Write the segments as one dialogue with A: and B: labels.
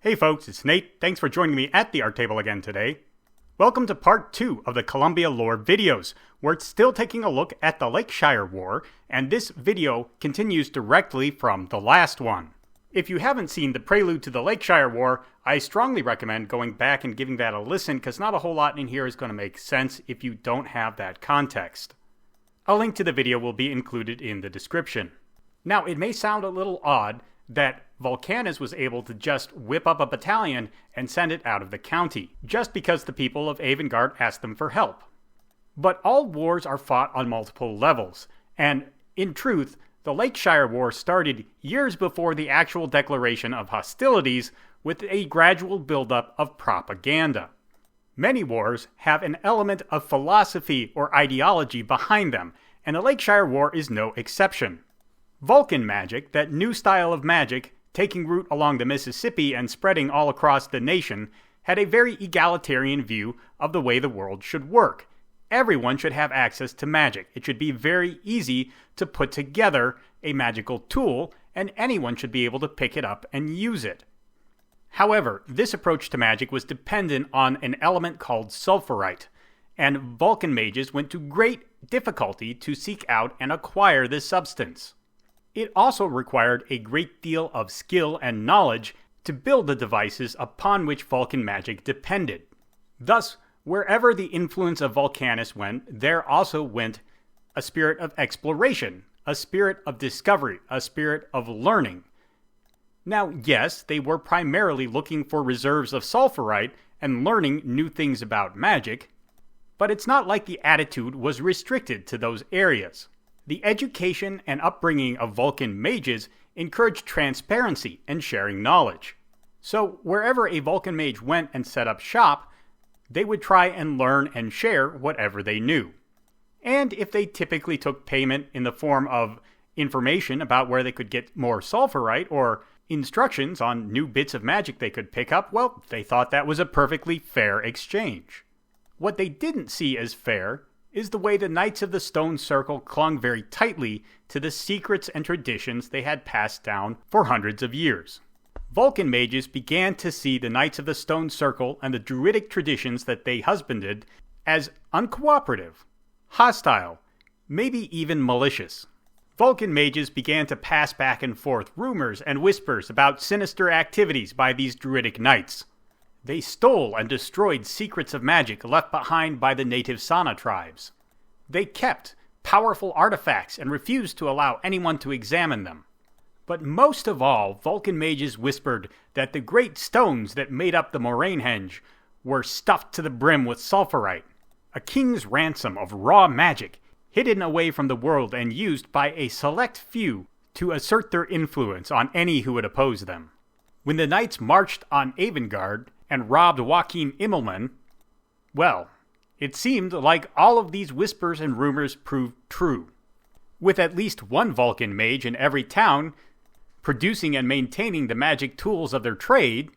A: Hey folks, it's Nate. Thanks for joining me at the art table again today. Welcome to part 2 of the Columbia lore videos, where it's still taking a look at the Lakeshire War, and this video continues directly from the last one. If you haven't seen the prelude to the Lakeshire War, I strongly recommend going back and giving that a listen, because not a whole lot in here is going to make sense if you don't have that context. A link to the video will be included in the description. Now, it may sound a little odd that Vulcanus was able to just whip up a battalion and send it out of the county, just because the people of Avangard asked them for help. But all wars are fought on multiple levels, and in truth, the Lakeshire War started years before the actual declaration of hostilities with a gradual buildup of propaganda. Many wars have an element of philosophy or ideology behind them, and the Lakeshire War is no exception. Vulcan magic, that new style of magic, taking root along the Mississippi and spreading all across the nation, had a very egalitarian view of the way the world should work. Everyone should have access to magic. It should be very easy to put together a magical tool, and anyone should be able to pick it up and use it. However, this approach to magic was dependent on an element called sulfurite, and Vulcan mages went to great difficulty to seek out and acquire this substance. It also required a great deal of skill and knowledge to build the devices upon which Vulcan magic depended. Thus, wherever the influence of Vulcanus went, there also went a spirit of exploration, a spirit of discovery, a spirit of learning. Now, yes, they were primarily looking for reserves of sulfurite and learning new things about magic, but it's not like the attitude was restricted to those areas. The education and upbringing of Vulcan mages encouraged transparency and sharing knowledge. So, wherever a Vulcan mage went and set up shop, they would try and learn and share whatever they knew. And if they typically took payment in the form of information about where they could get more sulfurite or instructions on new bits of magic they could pick up, well, they thought that was a perfectly fair exchange. What they didn't see as fair is the way the Knights of the Stone Circle clung very tightly to the secrets and traditions they had passed down for hundreds of years. Vulcan mages began to see the Knights of the Stone Circle and the druidic traditions that they husbanded as uncooperative, hostile, maybe even malicious. Vulcan mages began to pass back and forth rumors and whispers about sinister activities by these druidic knights. They stole and destroyed secrets of magic left behind by the native Sana tribes. They kept powerful artifacts and refused to allow anyone to examine them. But most of all, Vulcan mages whispered that the great stones that made up the Morainehenge were stuffed to the brim with sulfurite, a king's ransom of raw magic, hidden away from the world and used by a select few to assert their influence on any who would oppose them. When the knights marched on Avangard and robbed Joachim Immelman, well, it seemed like all of these whispers and rumors proved true. With at least one Vulcan mage in every town producing and maintaining the magic tools of their trade,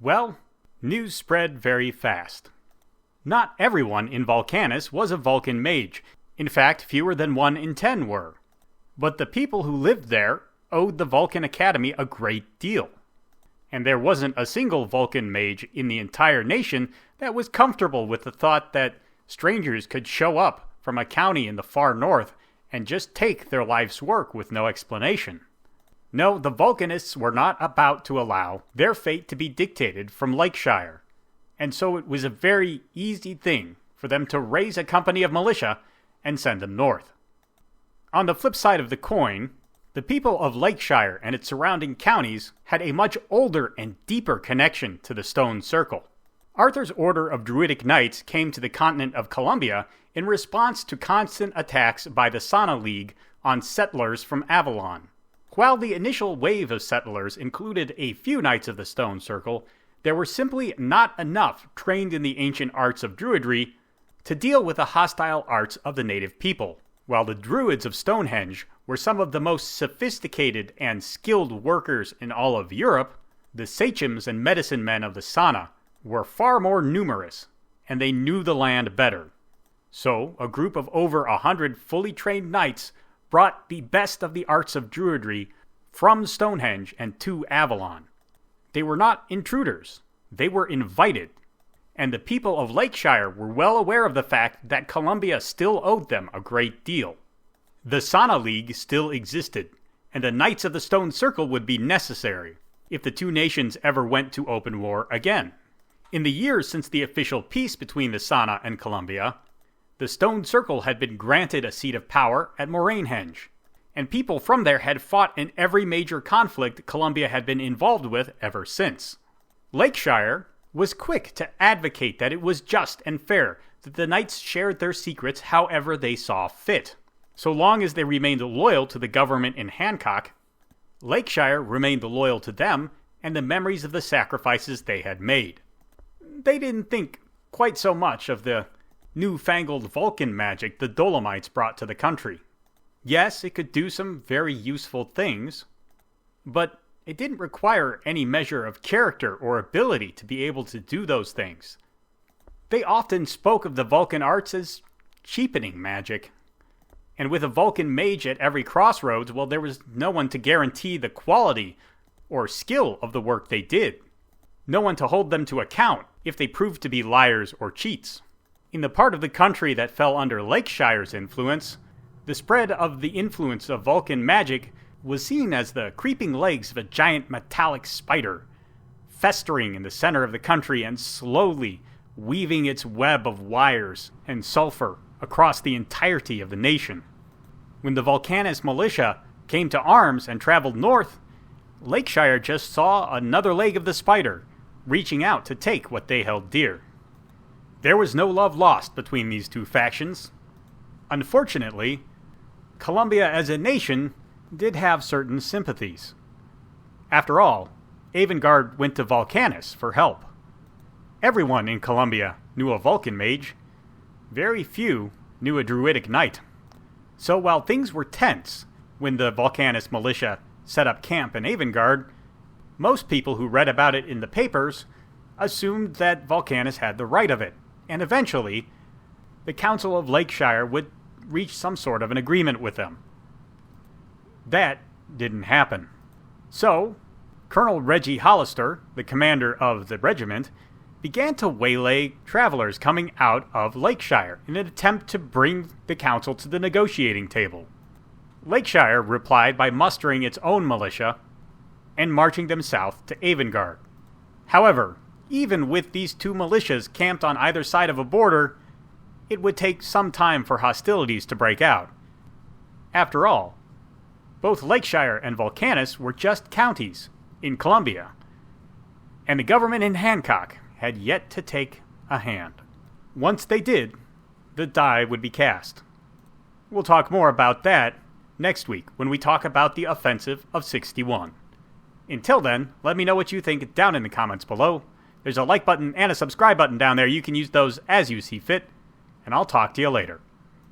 A: well, news spread very fast. Not everyone in Vulcanus was a Vulcan mage. In fact, fewer than 1 in 10 were. But the people who lived there owed the Vulcan Academy a great deal. And there wasn't a single Vulcan mage in the entire nation that was comfortable with the thought that strangers could show up from a county in the far north and just take their life's work with no explanation. No, the Vulcanists were not about to allow their fate to be dictated from Lakeshire, and so it was a very easy thing for them to raise a company of militia and send them north. On the flip side of the coin, the people of Lakeshire and its surrounding counties had a much older and deeper connection to the Stone Circle. Arthur's order of druidic knights came to the continent of Columbia in response to constant attacks by the Sana League on settlers from Avalon. While the initial wave of settlers included a few Knights of the Stone Circle, there were simply not enough trained in the ancient arts of druidry to deal with the hostile arts of the native people. While the Druids of Stonehenge were some of the most sophisticated and skilled workers in all of Europe, the sachems and medicine men of the Sana were far more numerous, and they knew the land better. So, a group of over 100 fully trained knights brought the best of the arts of druidry from Stonehenge and to Avalon. They were not intruders. They were invited. And the people of Lakeshire were well aware of the fact that Columbia still owed them a great deal. The Sana League still existed, and the Knights of the Stone Circle would be necessary if the two nations ever went to open war again. In the years since the official peace between the Sana and Columbia, the Stone Circle had been granted a seat of power at Morainehenge, and people from there had fought in every major conflict Columbia had been involved with ever since. Lakeshire was quick to advocate that it was just and fair that the Knights shared their secrets however they saw fit. So long as they remained loyal to the government in Hancock, Lakeshire remained loyal to them and the memories of the sacrifices they had made. They didn't think quite so much of the newfangled Vulcan magic the Dolomites brought to the country. Yes, it could do some very useful things, but it didn't require any measure of character or ability to be able to do those things. They often spoke of the Vulcan arts as cheapening magic. And with a Vulcan mage at every crossroads, well, there was no one to guarantee the quality or skill of the work they did. No one to hold them to account if they proved to be liars or cheats. In the part of the country that fell under Lakeshire's influence, the spread of the influence of Vulcan magic was seen as the creeping legs of a giant metallic spider, festering in the center of the country and slowly weaving its web of wires and sulfur across the entirety of the nation. When the Vulcanist militia came to arms and traveled north, Lakeshire just saw another leg of the spider, reaching out to take what they held dear. There was no love lost between these two factions. Unfortunately, Columbia as a nation did have certain sympathies. After all, Avangard went to Vulcanus for help. Everyone in Columbia knew a Vulcan mage. Very few knew a druidic knight. So while things were tense when the Vulcanist militia set up camp in Avangard, most people who read about it in the papers assumed that Vulcanus had the right of it, and eventually the Council of Lakeshire would reach some sort of an agreement with them. That didn't happen. So, Colonel Reggie Hollister, the commander of the regiment, began to waylay travelers coming out of Lakeshire in an attempt to bring the council to the negotiating table. Lakeshire replied by mustering its own militia and marching them south to Avangard. However, even with these two militias camped on either side of a border, it would take some time for hostilities to break out. After all, both Lakeshire and Vulcanus were just counties in Columbia, and the government in Hancock had yet to take a hand. Once they did, the die would be cast. We'll talk more about that next week when we talk about the offensive of 61. Until then, let me know what you think down in the comments below. There's a like button and a subscribe button down there. You can use those as you see fit, and I'll talk to you later.